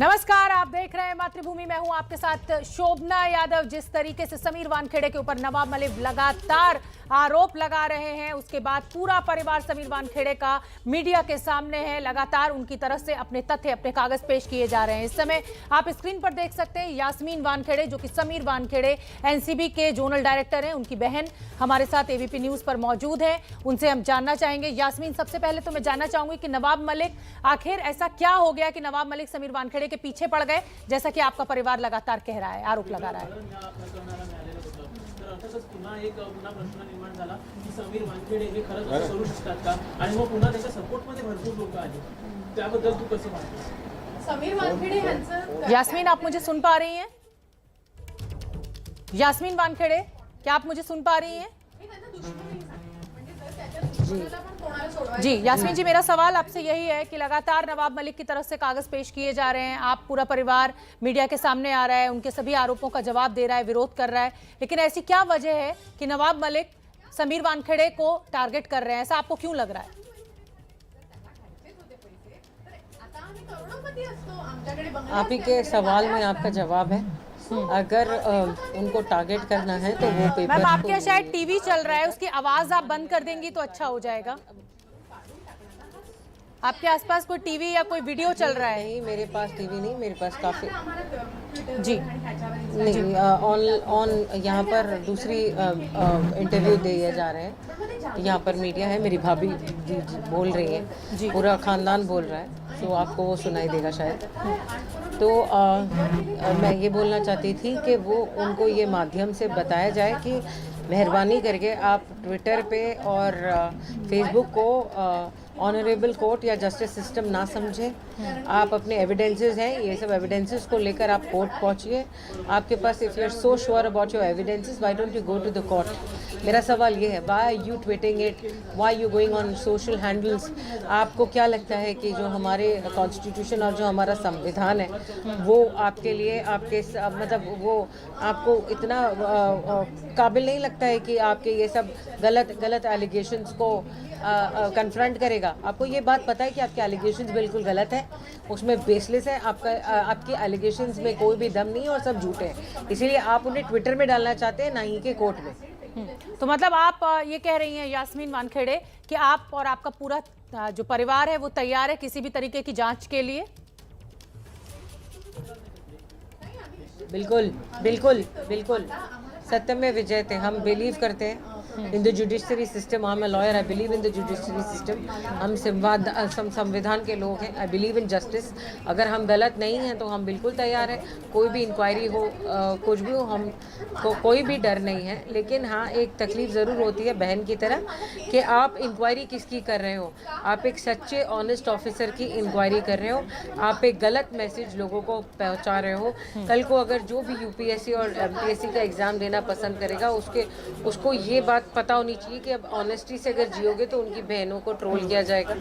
नमस्कार, आप देख रहे हैं मातृभूमि। मैं हूं आपके साथ शोभना यादव। जिस तरीके से समीर वानखेड़े के ऊपर नवाब मलिक लगातार आरोप लगा रहे हैं, उसके बाद पूरा परिवार समीर वानखेड़े का मीडिया के सामने है। लगातार उनकी तरफ से अपने तथ्य, अपने कागज पेश किए जा रहे हैं। इस समय आप स्क्रीन पर देख सकते हैं यास्मीन वानखेड़े, जो कि समीर वानखेड़े एनसीबी के जोनल डायरेक्टर हैं। उनकी बहन हमारे साथ एबीपी न्यूज पर मौजूद है, उनसे हम जानना चाहेंगे। यास्मीन, सबसे पहले तो मैं जानना चाहूंगी कि नवाब मलिक, आखिर ऐसा क्या हो गया कि नवाब मलिक समीर वानखेड़े के पीछे पड़ गए, जैसा कि आपका परिवार लगातार कह रहा है, आरोप लगा रहा है? पुन्हा प्रश्न निर्माण झाला की समीर वानखेडे हे खरंच असं करू शकतात का, आणि मग पुन्हा त्याच्या सपोर्टमध्ये भरपूर लोक आहेत, त्याबद्दल तू कसं मानतेस? समीर वानखेडे यांचं यास्मीन, आप मुझे सुन पा रही हैं? यास्मीन वानखेड़े, क्या आप मुझे सुन पा रही हैं? जी यास्मीन जी, मेरा सवाल आपसे यही है कि लगातार नवाब मलिक की तरफ से कागज पेश किए जा रहे हैं, आप पूरा परिवार मीडिया के सामने आ रहा है, उनके सभी आरोपों का जवाब दे रहा है, विरोध कर रहा है, लेकिन ऐसी क्या वजह है कि नवाब मलिक समीर वानखेड़े को टारगेट कर रहे हैं? ऐसा आपको क्यों लग रहा है? आप ही के सवाल में आपका जवाब है। अगर उनको टारगेट करना है तो वो पेपर। मैम, आपके यहाँ शायद टीवी चल रहा है, उसकी आवाज आप बंद कर देंगी तो अच्छा हो जाएगा। आपके आसपास कोई टीवी या कोई वीडियो चल रहा है? नहीं, मेरे पास टीवी नहीं, मेरे पास काफी जी नहीं। ऑन यहाँ पर दूसरी इंटरव्यू दिए जा रहे हैं। यहाँ पर मीडिया है, मेरी भाभी जी बोल रही है, पूरा खानदान बोल रहा है, तो आपको वो सुनाई देगा शायद। तो मैं ये बोलना चाहती थी कि वो उनको ये माध्यम से बताया जाए कि मेहरबानी करके आप ट्विटर पे और फेसबुक को ऑनरेबल कोर्ट या जस्टिस सिस्टम ना समझें। आप अपने एविडेंसेस हैं, ये सब एविडेंसेस को लेकर आप कोर्ट पहुंचिए। आपके पास, if you are so sure about your evidences, why don't you go to the court? मेरा सवाल ये है, why are you tweeting it, why you going on social handles? आपको क्या लगता है कि जो हमारे कॉन्स्टिट्यूशन और जो हमारा संविधान है वो आपके लिए, आपके मतलब वो आपको इतना काबिल नहीं लगता है कि आपके ये सब गलत एलिगेशंस को कन्फ्रंट करेगा? आपको ये बात पता है कि आपके एलिगेशंस बिल्कुल गलत है, उसमें बेसलेस है, आपके एलिगेशंस में कोई भी दम नहीं है और सब झूठे हैं, इसीलिए आप उन्हें ट्विटर में डालना चाहते हैं, ना ही के कोर्ट में। तो मतलब आप ये कह रही हैं यास्मीन वानखेड़े कि आप और आपका पूरा जो परिवार है वो तैयार है किसी भी तरीके की जांच के लिए? बिल्कुल बिल्कुल बिल्कुल। सत्य में विजय थे। हम बिलीव करते हैं in the judiciary system. I am a lawyer, I believe in the judiciary system. हम संविधान के लोग हैं। I believe in justice. अगर हम गलत नहीं हैं तो हम बिल्कुल तैयार हैं, कोई भी इंक्वायरी हो, कुछ भी हो, हम कोई भी डर नहीं है। लेकिन हाँ, एक तकलीफ ज़रूर होती है बहन की तरह कि आप इंक्वायरी किसकी कर रहे हो। आप एक सच्चे ऑनेस्ट ऑफिसर की इंक्वायरी कर रहे हो, आप एक गलत मैसेज लोगों को पहुँचा रहे हो। कल को अगर जो भी यूपीएससी और एमपीएससी का एग्ज़ाम देना पसंद करेगा, उसको ये बात पता होनी चाहिए कि अब ऑनेस्टी से अगर जियोगे तो उनकी बहनों को ट्रोल किया जाएगा,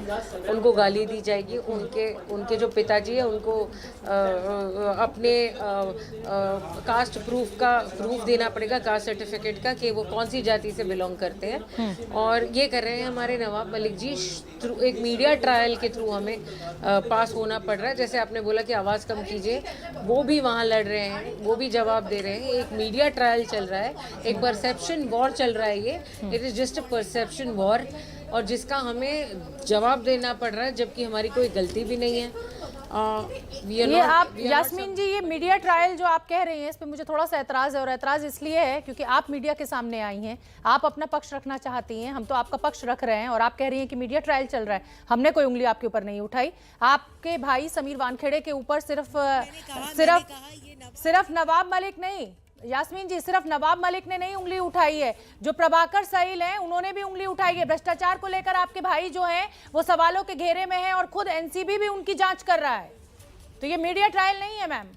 उनको गाली दी जाएगी, उनके जो पिताजी है उनको अपने कास्ट प्रूफ देना पड़ेगा, कास्ट सर्टिफिकेट का, कि वो कौन सी जाति से बिलोंग करते हैं। और ये कर रहे हैं हमारे नवाब मलिक जी। एक मीडिया ट्रायल के थ्रू हमें पास होना पड़ रहा है। जैसे आपने बोला कि आवाज़ कम कीजिए, वो भी वहाँ लड़ रहे हैं, वो भी जवाब दे रहे हैं। एक मीडिया ट्रायल चल रहा है, एक परसेप्शन वॉर चल रहा है। ये it is just a perception war, और जिसका हमें जवाब देना पड़ रहा है, जबकि हमारी कोई गलती भी नहीं है। ये आप यास्मीन जी, ये मीडिया ट्रायल जो आप कह रही हैं, इस पे मुझे थोड़ा सा एतराज़ है, और एतराज़ इसलिए है क्योंकि आप मीडिया के सामने आई हैं, आप अपना पक्ष रखना चाहती हैं, हम तो आपका पक्ष रख रहे हैं, और आप कह रही हैं कि मीडिया ट्रायल चल रहा है। हमने कोई उंगली आपके ऊपर नहीं उठाई। आपके भाई समीर वानखेड़े के ऊपर सिर्फ नवाब मलिक नहीं, यास्मीन जी, सिर्फ नवाब मलिक ने नहीं उंगली उठाई है, जो प्रभाकर सहील हैं उन्होंने भी उंगली उठाई है। भ्रष्टाचार को लेकर आपके भाई जो हैं वो सवालों के घेरे में हैं, और खुद एनसीबी भी उनकी जांच कर रहा है। तो ये मीडिया ट्रायल नहीं है मैम।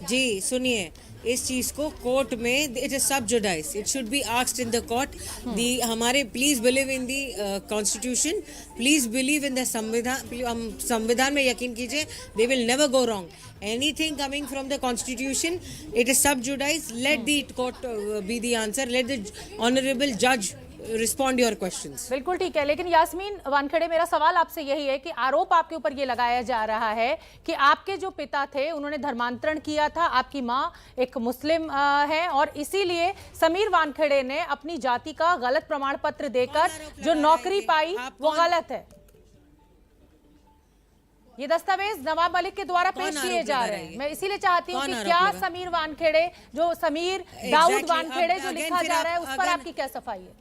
जी सुनिए, इस चीज को कोर्ट में, it is sub judice, it should be asked in the court. The हमारे, please believe in the constitution, please believe in the संविधान। संविधान में यकीन कीजिए, they will never go wrong. Anything coming from the constitution, it is sub judice. Let the court be the answer. Let the honorable judge respond your questions. बिल्कुल ठीक है, लेकिन यास्मीन वानखेड़े, मेरा सवाल आपसे यही है कि आरोप आपके ऊपर ये लगाया जा रहा है कि आपके जो पिता थे उन्होंने धर्मांतरण किया था, आपकी माँ एक मुस्लिम है, और इसीलिए समीर वानखेड़े ने अपनी जाति का गलत प्रमाण पत्र देकर जो नौकरी पाई वो गलत है। ये दस्तावेज नवाब मलिक के द्वारा पेश किए जा रहे हैं। मैं इसीलिए चाहती हूँ कि क्या समीर वानखेड़े, जो समीर दाऊद वानखेड़े जो लिखा जा रहा है, उस पर आपकी क्या सफाई है?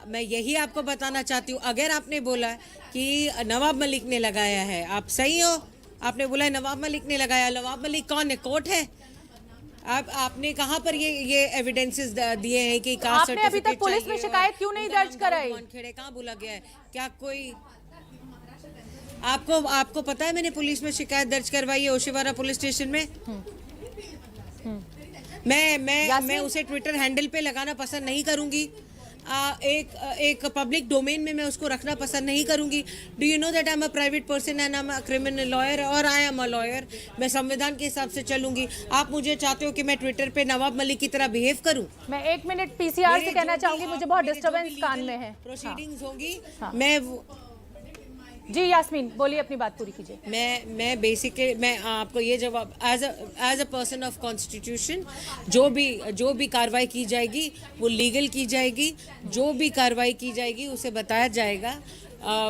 मैं यही आपको बताना चाहती हूँ, अगर आपने बोला कि नवाब मलिक ने लगाया है, आप सही हो, आपने बोला है नवाब मलिक ने लगाया। नवाब मलिक कौन है? कोर्ट है। आपने कहाँ पर ये एविडेंसेस दिए हैं कि कास्ट आपने अभी तक पुलिस में शिकायत क्यों नहीं दर्ज कराई? वानखेड़े कहाँ बोला गया है? क्या कोई आपको पता है मैंने पुलिस में शिकायत दर्ज करवाई है ओशिवारा पुलिस स्टेशन में। मैं उसे ट्विटर हैंडल पे लगाना पसंद नहीं करूंगी। एक पब्लिक डोमेन में मैं उसको रखना पसंद नहीं करूंगी। Do you know that I am a private person and I am a criminal lawyer और आई एम अ लॉयर। मैं संविधान के हिसाब से चलूंगी। आप मुझे चाहते हो कि मैं ट्विटर पे नवाब मलिक की तरह बिहेव करूं? मैं 1 मिनट पीसीआर से कहना चाहूंगी, मुझे बहुत डिस्टर्बेंस कान में है। प्रोसीडिंग्स होंगी। हाँ। जी यास्मीन, बोलिए, अपनी बात पूरी कीजिए। मैं बेसिकली मैं आपको ये जवाब as a person of constitution, जो भी कार्रवाई की जाएगी वो लीगल की जाएगी। जो भी कार्रवाई की जाएगी उसे बताया जाएगा,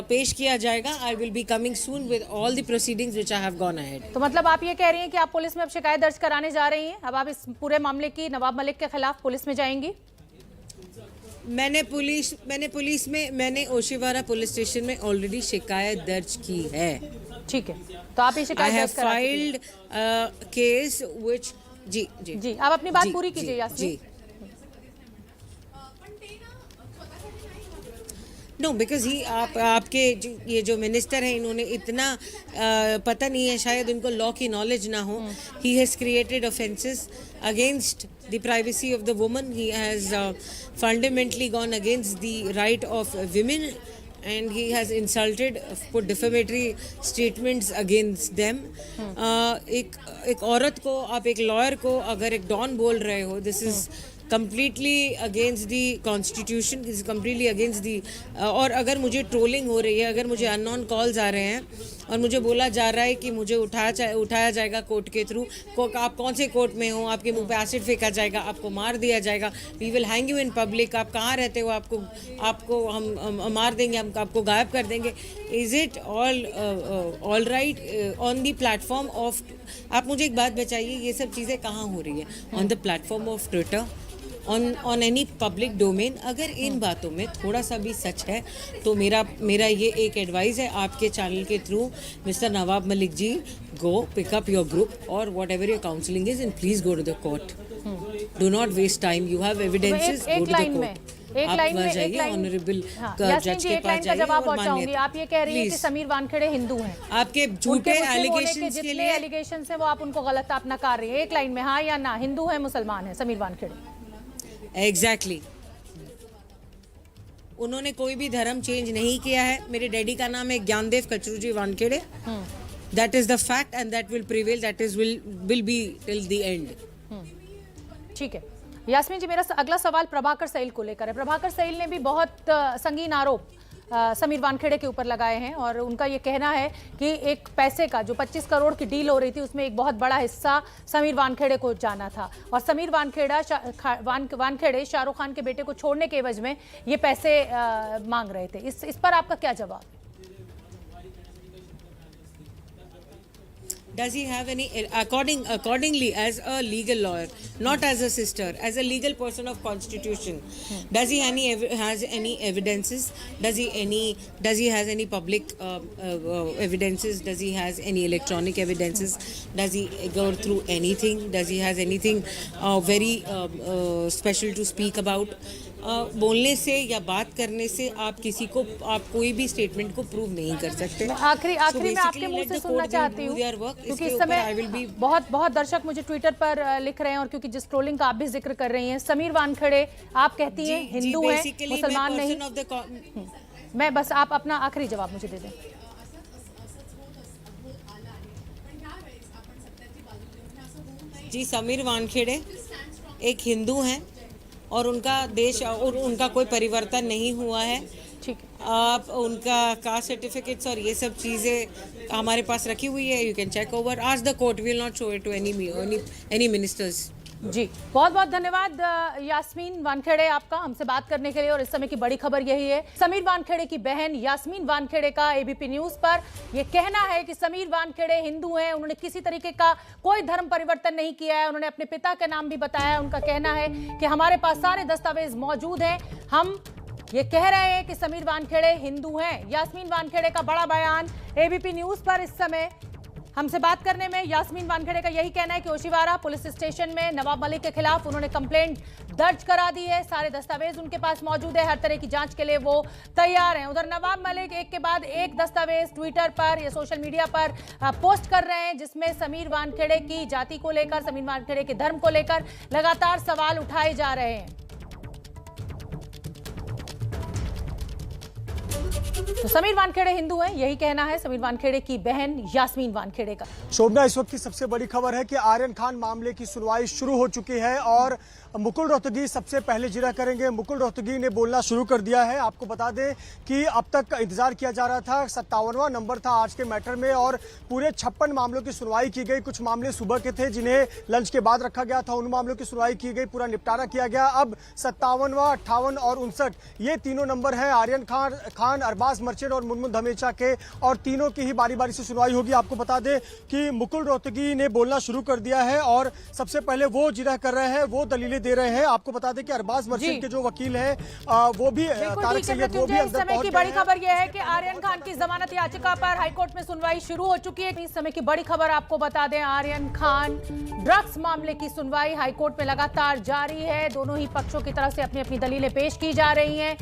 पेश किया जाएगा। I will be coming soon with all the proceedings which I have gone ahead. तो मतलब आप ये कह रही हैं कि आप पुलिस में अब शिकायत दर्ज कराने जा रही हैं? अब आप इस पूरे मामले की नवाब मलिक के खिलाफ पुलिस में जाएंगी? मैंने ओशिवारा पुलिस स्टेशन में ऑलरेडी शिकायत दर्ज की है। ठीक है, तो आप ये शिकायत दर्ज करा चुकी हैं। I have filed case which जी आप अपनी बात पूरी कीजिए यास्मीन। नो बिकॉज आपके ये जो मिनिस्टर हैं, इन्होंने इतना पता नहीं है, शायद उनको लॉ की नॉलेज ना हो। He has created offences against the privacy of the woman. He has fundamentally gone against the right of women, and he has insulted, put defamatory statements against them. एक औरत को, आप एक लॉयर को अगर एक डॉन बोल रहे हो, this is completely against the constitution, this is completely against the और अगर मुझे ट्रोलिंग हो रही है, अगर मुझे अननोन कॉल्स आ रहे हैं और मुझे बोला जा रहा है कि मुझे उठाया जाएगा कोर्ट के थ्रू, आप कौन से कोर्ट में हो, आपके मुंह पे एसिड फेंका जाएगा, आपको मार दिया जाएगा, we will hang you in public, आप कहाँ रहते हो, आपको हम मार देंगे, हम आपको गायब कर देंगे। Is it all right on the platform of, आप मुझे एक बात बताइए, ये सब चीज़ें कहाँ हो रही है? On the platform of Twitter, on any public domain. अगर इन बातों में थोड़ा सा भी सच है तो मेरा ये एक एडवाइस है आपके चैनल के through, mister Nawab Malik ji, go pick up your group और whatever your counselling is, and please go to the court. Do not waste time, you have evidences, go to the court. एक line में honourable जज के पास जाइए और मानिए। आप ये कह रही हैं कि समीर वानखेड़े हिंदू हैं, आपके झूठे एलिगेशंस के लिए एलिगेशंस हैं वो आप उनको गलत आप नकार रही हैं। एक लाइन में हाँ या ना, हिंदू है, मुसलमान है समीर वानखेड़े? एग्जैक्टली उन्होंने कोई भी धर्म चेंज नहीं किया है। मेरे डैडी का नाम है Gyandev Kachruji Wankhede. That is the fact and that will prevail, that is will be till the end. ठीक है यास्मीन जी, मेरा अगला सवाल प्रभाकर सैल को लेकर है। प्रभाकर सैल ने भी बहुत संगीन आरोप समीर वानखेड़े के ऊपर लगाए हैं और उनका ये कहना है कि एक पैसे का जो 25 करोड़ की डील हो रही थी उसमें एक बहुत बड़ा हिस्सा समीर वानखेड़े को जाना था और समीर वानखेड़े शाहरुख खान के बेटे को छोड़ने के एवज में ये पैसे मांग रहे थे। इस पर आपका क्या जवाब? Does he have any, accordingly as a legal lawyer, not as a sister, as a legal person of constitution, does he has any evidences? Does he has any public evidences? Does he has any electronic evidences? Does he go through anything? Does he has anything very special to speak about? बोलने से या बात करने से आप कोई भी statement को प्रूव नहीं कर सकते। आखिरी में आपके मुंह से सुनना चाहती हूँ क्योंकि इस समय बहुत दर्शक मुझे ट्विटर पर लिख रहे हैं और क्योंकि जिस ट्रोलिंग का आप भी जिक्र कर रही हैं, समीर वानखेड़े आप कहती हैं हिंदू हैं, मुसलमान नहीं। मैं बस आप अपना आखिरी जवाब मुझे दे दें। जी, समीर वानखेड़े एक हिंदू हैं और उनका देश और उनका कोई परिवर्तन नहीं हुआ है। ठीक है, आप उनका कास्ट सर्टिफिकेट्स और ये सब चीज़ें हमारे पास रखी हुई है, you can check over, ask the court, will not show it to any ministers. जी बहुत बहुत धन्यवाद यास्मीन वानखेड़े आपका हमसे बात करने के लिए। और इस समय की बड़ी खबर यही है, समीर वानखेड़े की बहन यास्मीन वानखेड़े का एबीपी न्यूज पर यह कहना है कि समीर वानखेड़े हिंदू हैं, उन्होंने किसी तरीके का कोई धर्म परिवर्तन नहीं किया है। उन्होंने अपने पिता का नाम भी बताया। उनका कहना है कि हमारे पास सारे दस्तावेज मौजूद हैं, हम ये कह रहे हैं कि समीर वानखेड़े हिंदू हैं। यास्मीन वानखेड़े का बड़ा बयान एबीपी न्यूज पर इस समय हमसे बात करने में यास्मीन वानखेड़े का यही कहना है कि ओशिवारा पुलिस स्टेशन में नवाब मलिक के खिलाफ उन्होंने कंप्लेंट दर्ज करा दी है, सारे दस्तावेज उनके पास मौजूद है, हर तरह की जांच के लिए वो तैयार हैं। उधर नवाब मलिक एक के बाद एक दस्तावेज ट्विटर पर या सोशल मीडिया पर पोस्ट कर रहे हैं, जिसमें समीर वानखेड़े की जाति को लेकर, समीर वानखेड़े के धर्म को लेकर लगातार सवाल उठाए जा रहे हैं। तो समीर वानखेड़े हिंदू हैं, यही कहना है समीर वानखेड़े की बहन यास्मीन वानखेड़े का। शोभना, इस वक्त की सबसे बड़ी खबर है कि आर्यन खान मामले की सुनवाई शुरू हो चुकी है और मुकुल रोहतगी सबसे पहले जिक्र करेंगे। मुकुल रोहतगी ने बोलना शुरू कर दिया है। आपको बता दें कि अब तक इंतजार किया जा रहा था, 57वां नंबर था आज के मैटर में और पूरे 56 मामलों की सुनवाई की गई। कुछ मामले सुबह के थे जिन्हें लंच के बाद रखा गया था, उन मामलों की सुनवाई की गई, पूरा निपटारा किया गया। अब 57वां, 58 और 59 ये तीनों नंबर हैं आर्यन खान, अरबाज मर्चेंट और मुनमुन धमेचा के, और तीनों की ही बारी बारी से सुनवाई होगी। आपको बता दें कि मुकुल रोहतगी ने बोलना शुरू कर दिया है और सबसे पहले वो जिक्र कर रहे हैं, वो दलीलें दे रहे हैं। आपको बता दें कि अरबाज मर्चेंट के जो वकील हैं वो भी तारिक सैयद, वो भी अंदर समय पहुंच की गए बड़ी हैं। खबर यह है कि आर्यन खान की जमानत याचिका पर हाईकोर्ट में सुनवाई शुरू हो चुकी है। इस समय की बड़ी खबर आपको बता दें, आर्यन खान ड्रग्स मामले की सुनवाई हाईकोर्ट में लगातार जारी है। दोनों ही पक्षों की तरफ से अपनी अपनी दलीलें पेश की जा रही हैं।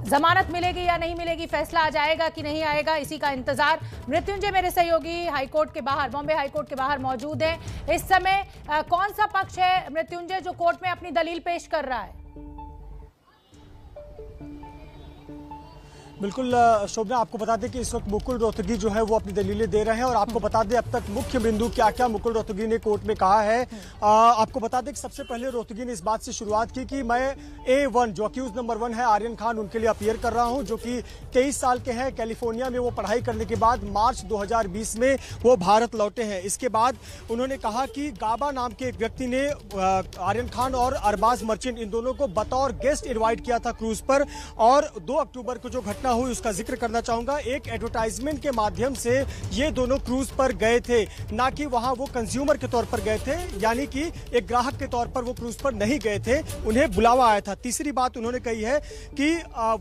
जमानत मिलेगी या नहीं मिलेगी, फैसला आ जाएगा कि नहीं आएगा, इसी का इंतजार। मृत्युंजय मेरे सहयोगी हाईकोर्ट के बाहर, बॉम्बे हाईकोर्ट के बाहर मौजूद हैं। इस समय कौन सा पक्ष है मृत्युंजय जो कोर्ट में अपनी दलील पेश कर रहा है? बिल्कुल शोभना, आपको बता दें कि इस वक्त मुकुल रोहतगी जो है वो अपनी दलीलें दे रहे हैं और आपको बता दें अब तक मुख्य बिंदु क्या क्या मुकुल रोहतगी ने कोर्ट में कहा है। आपको बता दें कि सबसे पहले रोहतगी ने इस बात से शुरुआत की कि मैं A1 जो अक्यूज नंबर 1 है आर्यन खान, उनके लिए अपीयर कर रहा हूं, जो कि 23 साल के हैं। कैलिफोर्निया में वो पढ़ाई करने के बाद मार्च 2020 में वो भारत लौटे हैं। इसके बाद उन्होंने कहा कि गाबा नाम के एक व्यक्ति ने आर्यन खान और अरबाज मर्चेंट इन दोनों को बतौर गेस्ट इन्वाइट किया था क्रूज पर, और 2 अक्टूबर को जो घटना हुई उसका जिक्र करना चाहूंगा। एक एडवर्टाइजमेंट के माध्यम से ये दोनों क्रूज पर गए थे, ना कि वहां वो कंज्यूमर के तौर पर गए थे, यानी कि एक ग्राहक के तौर पर वो क्रूज पर नहीं गए थे, उन्हें बुलावा आया था। तीसरी बात उन्होंने कही है कि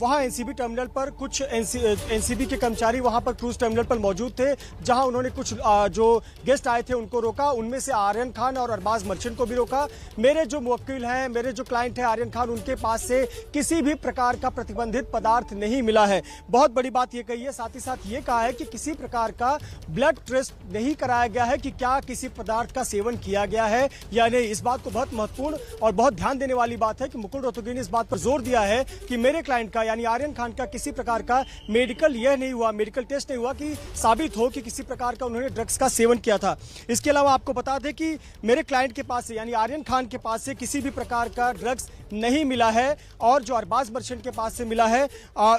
वहां एनसीबी टर्मिनल पर कुछ एनसीबी के कर्मचारी वहां पर क्रूज टर्मिनल पर मौजूद थे, जहां उन्होंने कुछ जो गेस्ट आए थे उनको रोका, उनमें से आर्यन खान और अरबाज मर्चेंट को भी रोका। मेरे जो मुवक्किल हैं, मेरे जो क्लाइंट है आर्यन खान, उनके पास से किसी भी प्रकार का प्रतिबंधित पदार्थ नहीं मिला है। बहुत बड़ी बात यह कही है। साथ ही साथ ये कहा है कि किसी प्रकार का ब्लड टेस्ट नहीं कराया गया है कि क्या किसी पदार्थ का सेवन किया गया है या नहीं। इस बात को बहुत महत्वपूर्ण और बहुत ध्यान देने वाली बात है कि मुकुल रोहतगी ने इस बात पर जोर दिया है कि मेरे क्लाइंट का यानी आर्यन खान का किसी प्रकार का मेडिकल यह नहीं हुआ, मेडिकल टेस्ट नहीं हुआ कि साबित हो कि किसी प्रकार का उन्होंने ड्रग्स का सेवन किया था। इसके अलावा आपको बता दें कि मेरे क्लाइंट के पास से यानी आर्यन खान के पास से किसी भी प्रकार का ड्रग्स नहीं मिला है, और जो अरबाज मर्चेंट के पास से मिला है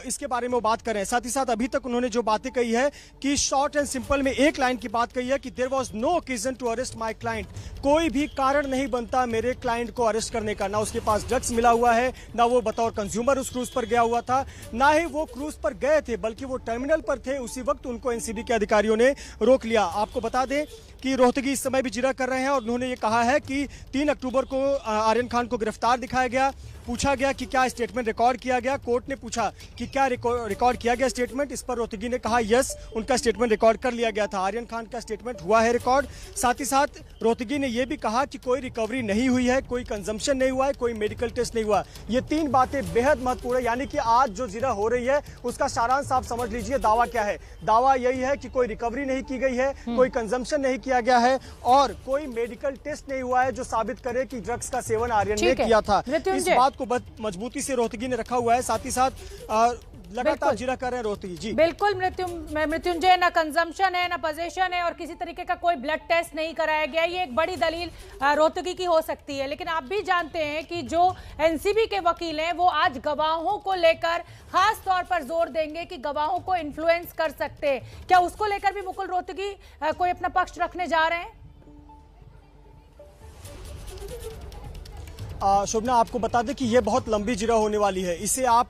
इसके बारे में वो बात करें। साथ ही साथ अभी तक उन्होंने जो बातें कही है कि शॉर्ट एंड सिंपल में एक लाइन की बात कही है कि there was no occasion to arrest my client, कोई भी कारण नहीं बनता मेरे क्लाइंट को अरेस्ट करने का। ना उसके पास ड्रग्स मिला हुआ है, ना वो बतौर कंज्यूमर उस क्रूज पर गया हुआ था, ना ही वो क्रूज पर गए थे, बल्कि वो टर्मिनल पर थे, उसी वक्त उनको एनसीबी के अधिकारियों ने रोक लिया। आपको बता दें कि रोहतगी इस समय भी जिक्र कर रहे हैं और उन्होंने ये कहा है कि 3 अक्टूबर को आर्यन खान को गिरफ्तार दिखाया गया। पूछा गया कि क्या स्टेटमेंट रिकॉर्ड किया गया, कोर्ट ने पूछा कि क्या रिकॉर्ड किया गया स्टेटमेंट। इस पर रोहतगी ने कहा यस, उनका स्टेटमेंट रिकॉर्ड कर लिया गया था, आर्यन खान का स्टेटमेंट हुआ है रिकॉर्ड। साथ ही साथ रोहतगी ने यह भी कहा कि कोई रिकवरी नहीं हुई है, कोई कंजम्पशन नहीं हुआ है, कोई मेडिकल टेस्ट नहीं हुआ। ये 3 बातें बेहद महत्वपूर्ण है, यानी कि आज जो जिक्र हो रही है उसका सारांश आप समझ लीजिए। दावा क्या है? दावा यही है कि कोई रिकवरी नहीं की गई है, कोई कंजम्पशन नहीं किया गया है और कोई मेडिकल टेस्ट नहीं हुआ है जो साबित करे कि ड्रग्स का सेवन आर्यन ने किया था। इस बात को मजबूती से रोहतगी ने रखा हुआ है। साथ ही साथ लगातार जिला कर रहे हैं रोहतगी जी। बिल्कुल मृत्युंजय, ना कंजम्पशन है ना पोजेशन है और किसी तरीके का कोई ब्लड टेस्ट नहीं कराया गया। ये एक बड़ी दलील रोहतगी की हो सकती है, लेकिन आप भी जानते हैं कि जो एनसीबी के वकील हैं वो आज गवाहों को लेकर खास तौर पर जोर देंगे कि गवाहों को इन्फ्लुएंस कर सकते हैं। क्या उसको लेकर भी मुकुल रोहतगी कोई अपना पक्ष रखने जा रहे हैं? शोभना, आपको बता दें कि ये बहुत लंबी जिरह होने वाली है। इसे आप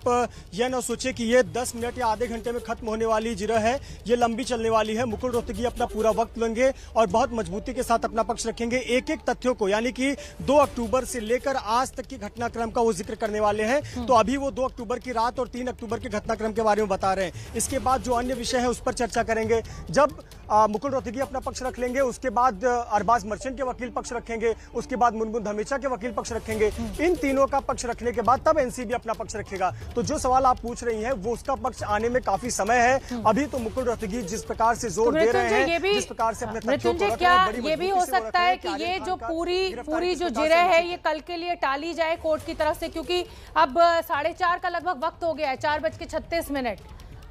यह ना सोचे कि ये 10 मिनट या आधे घंटे में खत्म होने वाली जिरह है। ये लंबी चलने वाली है। मुकुल रोहतगी अपना पूरा वक्त लेंगे और बहुत मजबूती के साथ अपना पक्ष रखेंगे। एक एक तथ्यों को, यानी कि 2 अक्टूबर से लेकर आज तक की घटनाक्रम का वो जिक्र करने वाले हैं। तो अभी वो 2 अक्टूबर की रात और 3 अक्टूबर के घटनाक्रम के बारे में बता रहे हैं। इसके बाद जो अन्य विषय है उस पर चर्चा करेंगे। जब मुकुल रोहतगी अपना पक्ष रख लेंगे, उसके बाद अरबाज मर्चेंट के वकील पक्ष रखेंगे, उसके बाद मुनमुन धमेचा के वकील पक्ष रखेंगे। इन तीनों का पक्ष रखने के बाद तब एनसीबी अपना पक्ष रखेगा। तो जो सवाल आप पूछ रही हैं वो उसका पक्ष आने में काफी समय है। अभी तो मुकुल रोहतगी जिस प्रकार से जोर दे रहे हैं, जिस प्रकार से अपने तथ्यों को रख रहे हैं, बड़ी ये भी हो सकता है कि ये जो पूरी जो जिरह है ये कल के लिए टाली जाए कोर्ट की तरफ से, क्योंकि अब 4:30 का लगभग वक्त हो गया है, 4:36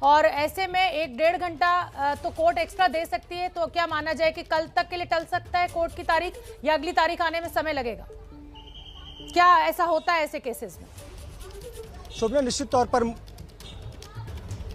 और ऐसे में 1-1.5 घंटा तो कोर्ट एक्स्ट्रा दे सकती है। तो क्या माना जाए कि कल तक के लिए टल सकता है कोर्ट की तारीख, या अगली तारीख आने में समय लगेगा? क्या ऐसा होता है ऐसे केसेस में? शोभना, निश्चित तौर पर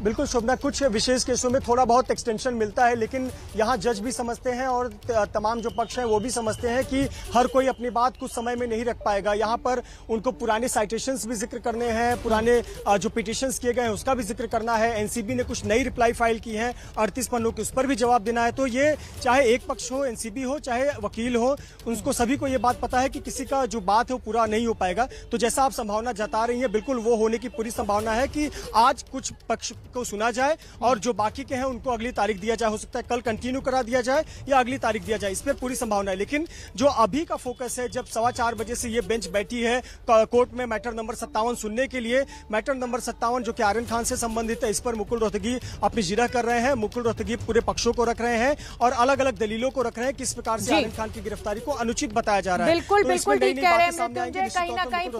बिल्कुल शोभना, कुछ विशेष केसों में थोड़ा बहुत एक्सटेंशन मिलता है, लेकिन यहाँ जज भी समझते हैं और तमाम जो पक्ष हैं वो भी समझते हैं कि हर कोई अपनी बात कुछ समय में नहीं रख पाएगा। यहाँ पर उनको पुराने साइटेशंस भी जिक्र करने हैं, पुराने जो पिटिशंस किए गए हैं उसका भी जिक्र करना है। एनसीबी ने कुछ नई रिप्लाई फाइल की है 38 पन्नों की, उस पर भी जवाब देना है। तो ये चाहे एक पक्ष हो, एनसीबी हो, चाहे वकील हो, उनको सभी को ये बात पता है कि किसी का जो बात है वो पूरा नहीं हो पाएगा। तो जैसा आप संभावना जता रही है, बिल्कुल वो होने की पूरी संभावना है कि आज कुछ पक्ष को सुना जाए और जो बाकी के हैं उनको अगली तारीख दिया जाए। हो सकता है कल कंटिन्यू करा दिया जाए या अगली तारीख दिया जाए, इसमें पूरी संभावना है। लेकिन जो अभी का फोकस है, जब 4:15 बजे से ये बेंच बैठी है कोर्ट में मैटर नंबर 57 सुनने के लिए, मैटर नंबर 57 जो कि आर्यन खान से संबंधित है, इस पर मुकुल रोहतगी अपनी जिरह कर रहे हैं। मुकुल रोहतगी पूरे पक्षों को रख रहे हैं और अलग अलग दलीलों को रख रहे हैं किस प्रकार से आर्यन खान की गिरफ्तारी को अनुचित बताया जा रहा है। बिल्कुल बिल्कुल ठीक कह रहे हैं मृत्युंजय, कहीं ना कहीं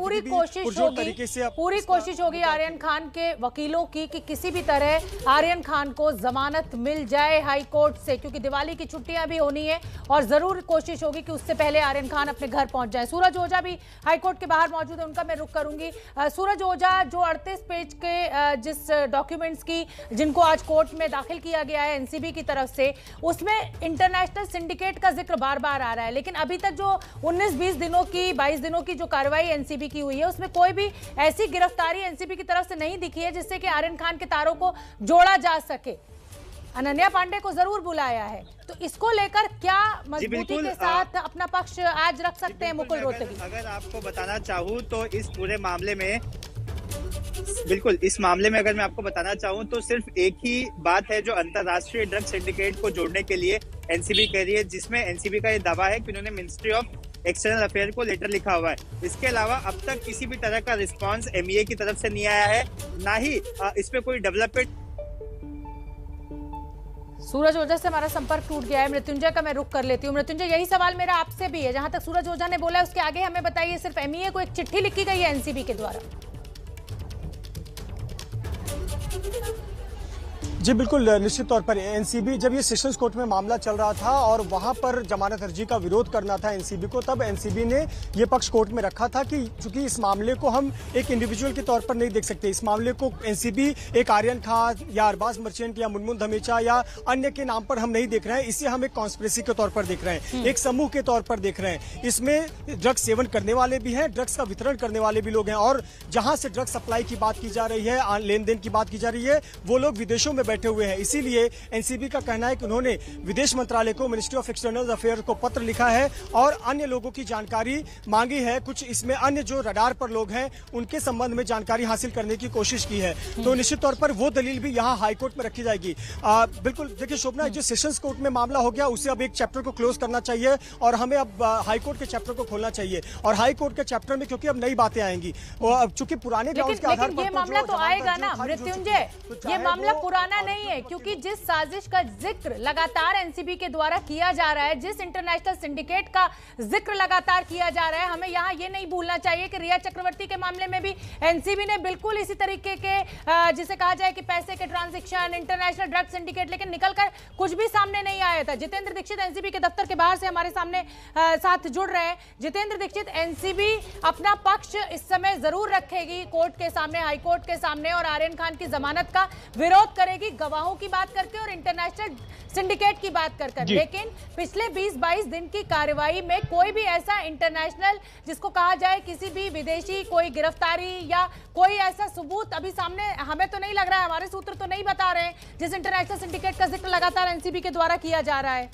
पूरी कोशिश होगी आर्यन खान के वकीलों की कि किसी भी तरह आर्यन खान को जमानत मिल जाए हाई कोर्ट से, क्योंकि दिवाली की छुट्टियां भी होनी है और जरूर कोशिश होगी कि उससे पहले आर्यन खान अपने घर पहुंच जाए। सूरज ओझा भी हाई कोर्ट के बाहर मौजूद है, उनका मैं रुख करूंगी। सूरज ओझा, जो 38 पेज के जिस डॉक्यूमेंट्स की जिनको आज कोर्ट में दाखिल किया गया है एनसीबी की तरफ से, उसमें इंटरनेशनल सिंडिकेट का जिक्र बार बार आ रहा है, लेकिन अभी तक जो 19-20 दिनों की 22 दिनों की जो कार्रवाई एनसीबी की हुई है उसमें कोई भी ऐसी गिरफ्तारी एनसीबी की तरफ से नहीं दिखी है जिससे कि आर्यन खान के तारों को जोड़ा जा सके। अनन्या पांडे को जरूर बुलाया है, तो इसको लेकर क्या मजबूती के साथ अपना पक्ष आज रख सकते हैं मुकुल रोहतगी? अगर आपको बताना चाहूँ तो इस पूरे मामले में इस मामले में अगर मैं आपको बताना चाहूँ तो सिर्फ एक ही बात है जो अंतर्राष्ट्रीय ड्रग सिंडिकेट को जोड़ने के लिए एनसीबी कह रही है, जिसमें एनसीबी का ये दावा है कि उन्होंने मिनिस्ट्री ऑफ एक्सटर्नल अफेयर को लेटर लिखा हुआ है। इसके अलावा अब तक किसी भी तरह का रिस्पांस एमईए की तरफ से नहीं आया है, ना ही इस पे कोई डेवलपमेंट। सूरज ओझा से हमारा संपर्क टूट गया है, मृत्युंजय का मैं रुख कर लेती हूँ। मृत्युंजय, यही सवाल मेरा आपसे भी है, जहां तक सूरज ओझा ने बोला है उसके आगे हमें बताइए, सिर्फ एमईए को एक चिट्ठी लिखी गई है एनसीबी के द्वारा? जी बिल्कुल, निश्चित तौर पर एनसीबी, जब ये सेशंस कोर्ट में मामला चल रहा था और वहां पर जमानत अर्जी का विरोध करना था एनसीबी को, तब एनसीबी ने ये पक्ष कोर्ट में रखा था कि चूंकि इस मामले को हम एक इंडिविजुअल के तौर पर नहीं देख सकते, इस मामले को एनसीबी एक आर्यन खान या अरबाज मर्चेंट या मुनमुन धमेचा या अन्य के नाम पर हम नहीं देख रहे हैं, इसे हम एक कॉन्स्पिरेसी के तौर पर देख रहे हैं, एक समूह के तौर पर देख रहे हैं। इसमें ड्रग्स सेवन करने वाले भी हैं, ड्रग्स का वितरण करने वाले भी लोग हैं, और जहां से ड्रग्स सप्लाई की बात की जा रही है, लेन देन की बात की जा रही है, वो लोग विदेशों में बैठे हुए हैं। इसीलिए एनसीबी का कहना है कि उन्होंने विदेश मंत्रालय को, मिनिस्ट्री ऑफ एक्सटर्नल अफेयर को पत्र लिखा है और अन्य लोगों की जानकारी मांगी है। कुछ इसमें अन्य जो रडार पर लोग हैं उनके संबंध में जानकारी हासिल करने की कोशिश की है। तो निश्चित तौर पर वो दलील भी यहाँ हाईकोर्ट में रखी जाएगी। बिल्कुल देखिए शोभना, जो सेशंस कोर्ट में मामला हो गया उसे अब एक चैप्टर को क्लोज करना चाहिए और हमें अब हाईकोर्ट के चैप्टर को खोलना चाहिए। और हाईकोर्ट के चैप्टर में क्योंकि अब नई बातें आएंगी, चूंकि पुराने ग्राउंड्स के आधार पर ये मामला तो आएगा ना मृत्युंजय, ये मामला पुराना नहीं है, क्योंकि जिस साजिश का जिक्र लगातार एनसीबी के द्वारा किया जा रहा है, जिस इंटरनेशनल सिंडिकेट का जिक्र लगातार किया जा रहा है, हमें यहाँ ये नहीं भूलना चाहिए कि रिया चक्रवर्ती के मामले में भी एनसीबी ने बिल्कुल इसी तरीके के जिसे कहा जाए कि पैसे के ट्रांजैक्शन, इंटरनेशनल ड्रग सिंडिकेट, लेकिन निकलकर कुछ भी सामने नहीं आया था। जितेंद्र दीक्षित एनसीबी के दफ्तर के बाहर से हमारे सामने साथ जुड़ रहे हैं। जितेंद्र दीक्षित, एनसीबी अपना पक्ष इस समय जरूर रखेगी कोर्ट के सामने, हाई कोर्ट के सामने, और आर्यन खान की जमानत का विरोध करेगी गवाहों की बात करके और इंटरनेशनल सिंडिकेट की बात कर। लेकिन पिछले 20-22 दिन की कार्रवाई में कोई भी ऐसा इंटरनेशनल, जिसको कहा जाए किसी भी विदेशी कोई गिरफ्तारी या कोई ऐसा सबूत अभी सामने हमें तो नहीं लग रहा है, हमारे सूत्र तो नहीं बता रहे हैं, जिस इंटरनेशनल सिंडिकेट का जिक्र लगातार एनसीबी के द्वारा किया जा रहा है।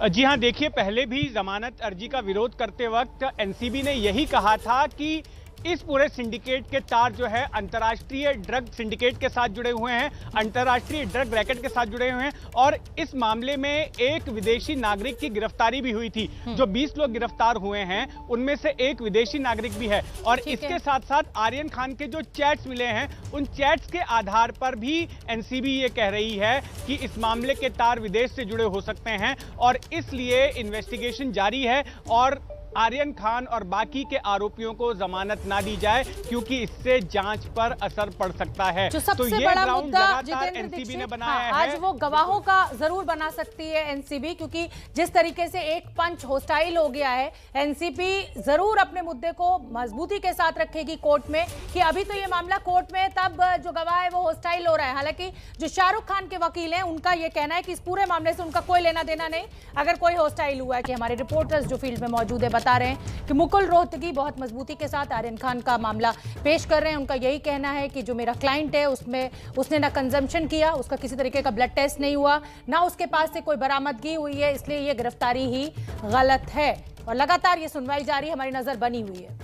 जी हाँ, देखिए, पहले भी जमानत अर्जी का विरोध करते वक्त एनसीबी ने यही कहा था कि इस पूरे सिंडिकेट के तार जो है अंतर्राष्ट्रीय ड्रग सिंडिकेट के साथ जुड़े हुए हैं, अंतर्राष्ट्रीय ड्रग रैकेट के साथ जुड़े हुए हैं, और इस मामले में एक विदेशी नागरिक की गिरफ्तारी भी हुई थी। जो 20 लोग गिरफ्तार हुए हैं उनमें से एक विदेशी नागरिक भी है, और इसके साथ साथ आर्यन खान के जो चैट्स मिले हैं, उन चैट्स के आधार पर भी एनसीबी ये कह रही है कि इस मामले के तार विदेश से जुड़े हो सकते हैं, और इसलिए इन्वेस्टिगेशन जारी है और आर्यन खान और बाकी के आरोपियों को जमानत ना दी जाए, क्योंकि इससे जांच पर असर पड़ सकता है। जो सबसे तो ये बड़ा ग्राउंड मुद्दा लगातार एनसीबी ने बनाया है। आज वो गवाहों का जरूर बना सकती है एनसीबी, क्योंकि जिस तरीके से एक पंच होस्टाइल हो गया है, एनसीबी जरूर अपने मुद्दे को मजबूती के साथ रखेगी कोर्ट में कि अभी तो ये मामला कोर्ट में, तब जो गवाह है वो होस्टाइल हो रहा है। हालांकि जो शाहरुख खान के वकील हैं, उनका ये कहना है कि इस पूरे मामले से उनका कोई लेना देना नहीं, अगर कोई होस्टाइल हुआ है। कि हमारे रिपोर्टर्स जो फील्ड में मौजूद है बता रहे हैं कि मुकुल रोहतगी बहुत मजबूती के साथ आर्यन खान का मामला पेश कर रहे हैं। उनका यही कहना है कि जो मेरा क्लाइंट है उसने ना कंजम्पशन किया, उसका किसी तरीके का ब्लड टेस्ट नहीं हुआ, ना उसके पास से कोई बरामदगी हुई है, इसलिए ये गिरफ्तारी ही गलत है। और लगातार ये सुनवाई जारी, हमारी नजर बनी हुई है।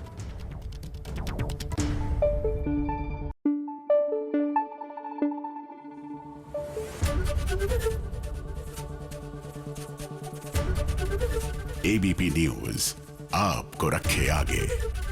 एबीपी न्यूज आपको रखे आगे।